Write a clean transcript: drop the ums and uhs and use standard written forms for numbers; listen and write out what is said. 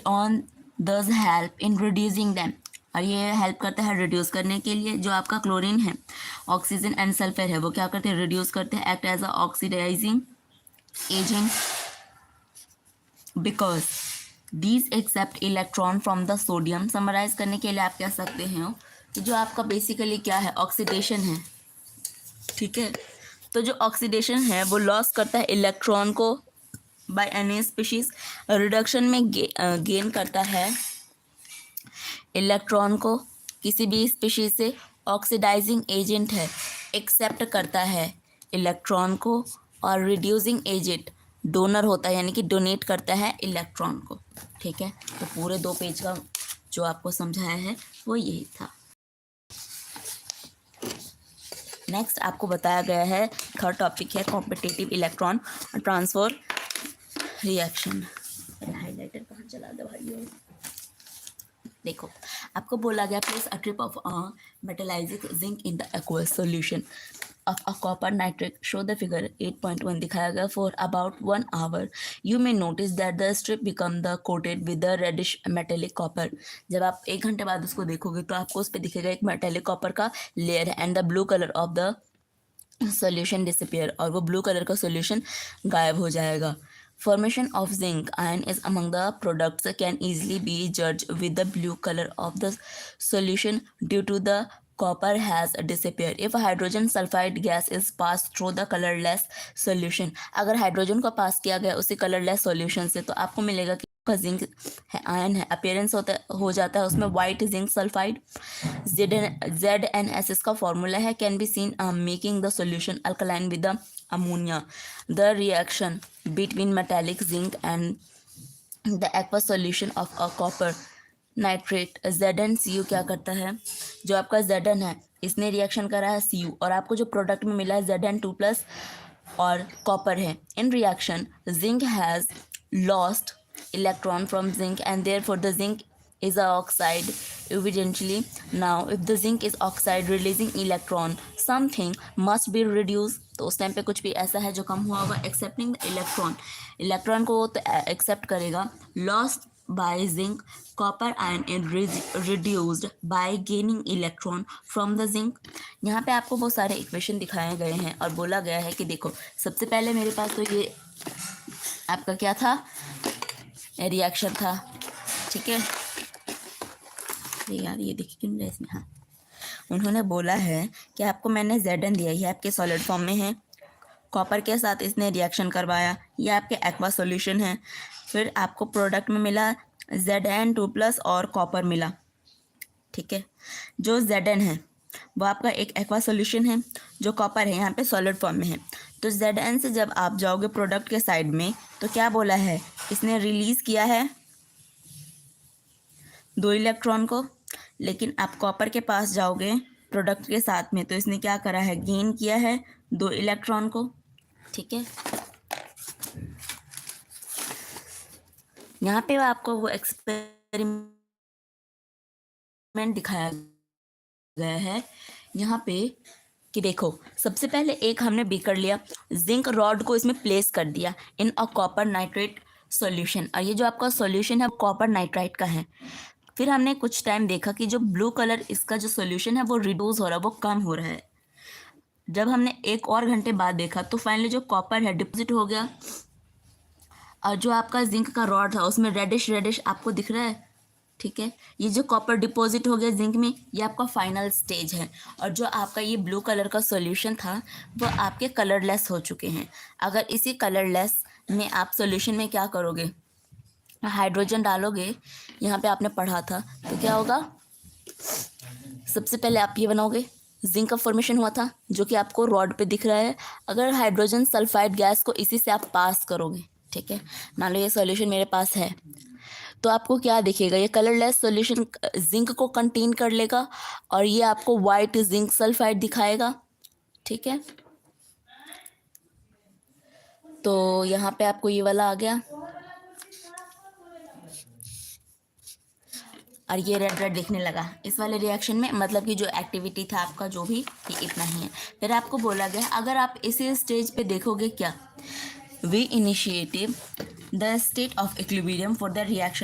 On does help in reducing them, और ये help करता है रिड्यूस करने के लिए। जो आपका क्लोरीन है, ऑक्सीजन एंड सल्फर है, वो क्या करते हैं, रिड्यूस करते हैं, act as a oxidising agent because these accept electron from the sodium. Summarise करने के लिए आप कह सकते हैं कि जो आपका बेसिकली क्या है, ऑक्सीडेशन है, ठीक है। तो जो ऑक्सीडेशन है वो लॉस करता है इलेक्ट्रॉन को बाय एनी स्पीशीज, रिडक्शन में गेन करता है इलेक्ट्रॉन को किसी भी स्पीशीज से। ऑक्सीडाइजिंग एजेंट है, एक्सेप्ट करता है इलेक्ट्रॉन को, और रिड्यूसिंग एजेंट डोनर होता है, यानी कि डोनेट करता है इलेक्ट्रॉन को, ठीक है। तो पूरे 2 पेज का जो आपको समझाया है वो यही था। नेक्स्ट आपको बताया गया है, थर्ड टॉपिक है competitive electron transfer reaction. Highlighter कहाँ चला दो भाइयों। देखो, आपको बोला गया place a trip of metallic zinc in the aqueous solution of a copper nitrate. Show the figure 8.1 दिखाया गया। For about 1 hour you may notice that the strip become the coated with the reddish metallic copper. जब आप 1 घंटे बाद उसको देखोगे तो आपको उस पर दिखेगा एक मेटेलिक कॉपर का लेयर है, and the blue colour of the solution disappear, और वो ब्लू कलर का सॉल्यूशन गायब हो जाएगा। Formation of zinc ion is among the products can easily be judged with the blue color of the solution due to the copper has disappeared. If hydrogen sulfide gas is passed through the colorless solution, अगर hydrogen को पास किया गया उसी colourless solution से, तो आपको मिलेगा कि जिंक है, आयन है, अपीयरेंस हो जाता है उसमें वाइट जिंक सल्फाइड। ZnS इसका फॉर्मूला है, can be seen making the solution alkaline with the ammonia. The reaction between metallic zinc and the aqueous solution of a copper nitrate ZnCu क्या करता है, जो आपका Zn है इसने रिएक्शन करा है Cu, और आपको जो प्रोडक्ट में मिला है Zn2+ और कॉपर है। In reaction zinc has lost electron from zinc and therefore the zinc is a oxide evidently. Now if the zinc is oxide releasing electron, something must be reduced. तो उस time पे कुछ भी ऐसा है जो कम हुआ होगा। एक्सेप्टिंग द इलेक्ट्रॉन, इलेक्ट्रॉन को तो एक्सेप्ट करेगा। Lost by zinc copper ion is reduced by gaining electron from the zinc. यहाँ पे आपको बहुत सारे इक्वेशन दिखाए गए हैं और बोला गया है कि देखो, सबसे पहले मेरे पास तो ये आपका क्या था, रिएक्शन था, ठीक है। यार ये देखिए क्यों इसमें, हाँ, उन्होंने बोला है कि आपको मैंने Zn दिया, ये आपके सॉलिड फॉर्म में है, कॉपर के साथ इसने रिएक्शन करवाया, ये आपके एक्वा सॉल्यूशन है। फिर आपको प्रोडक्ट में मिला Zn2+ और कॉपर मिला, ठीक है। जो Zn है वो आपका एक एक्वा सॉल्यूशन है, जो कॉपर है यहाँ पे सॉलिड फॉर्म में है। तो Zn से जब आप जाओगे प्रोडक्ट के साइड में, तो क्या बोला है, इसने रिलीज किया है 2 इलेक्ट्रॉन को, लेकिन आप कॉपर के पास जाओगे प्रोडक्ट के साथ में, तो इसने क्या करा है, गेन किया है 2 इलेक्ट्रॉन को, ठीक है। यहाँ पे आपको वो एक्सपेरिमेंट दिखाया गया है यहाँ पे कि देखो, सबसे पहले एक हमने बीकर लिया, जिंक रॉड को इसमें प्लेस कर दिया इन अ कॉपर नाइट्रेट सॉल्यूशन, और ये जो आपका सॉल्यूशन है कॉपर नाइट्राइट का है। फिर हमने कुछ टाइम देखा कि जो ब्लू कलर इसका जो सॉल्यूशन है वो रिड्यूस हो रहा है, वो कम हो रहा है। जब हमने 1 और घंटे बाद देखा तो फाइनली जो कॉपर है डिपॉजिट हो गया, और जो आपका जिंक का रॉड था उसमें रेडिश आपको दिख रहा है, ठीक है। ये जो कॉपर डिपॉजिट हो गया जिंक में, ये आपका फाइनल स्टेज है। और जो आपका ये ब्लू कलर का सॉल्यूशन था वो आपके कलरलेस हो चुके हैं। अगर इसी कलरलेस में आप सॉल्यूशन में क्या करोगे, हाइड्रोजन डालोगे, यहाँ पे आपने पढ़ा था, तो क्या होगा, सबसे पहले आप ये बनाओगे, जिंक का फॉर्मेशन हुआ था जो कि आपको रॉड पे दिख रहा है। अगर हाइड्रोजन सल्फाइड गैस को इसी से आप पास करोगे, ठीक है, मान लो ये सॉल्यूशन मेरे पास है, तो आपको क्या दिखेगा, ये कलरलेस सॉल्यूशन जिंक को कंटेन कर लेगा, और ये आपको वाइट जिंक सल्फाइड दिखाएगा, ठीक है। तो यहाँ पे आपको ये वाला आ गया, और ये रेड दिखने लगा इस वाले रिएक्शन में, मतलब कि जो एक्टिविटी था आपका जो भी, ये इतना ही है। फिर आपको बोला गया अगर आप इसी स्टेज पे देखोगे क्या, we initiative the state of equilibrium for the reaction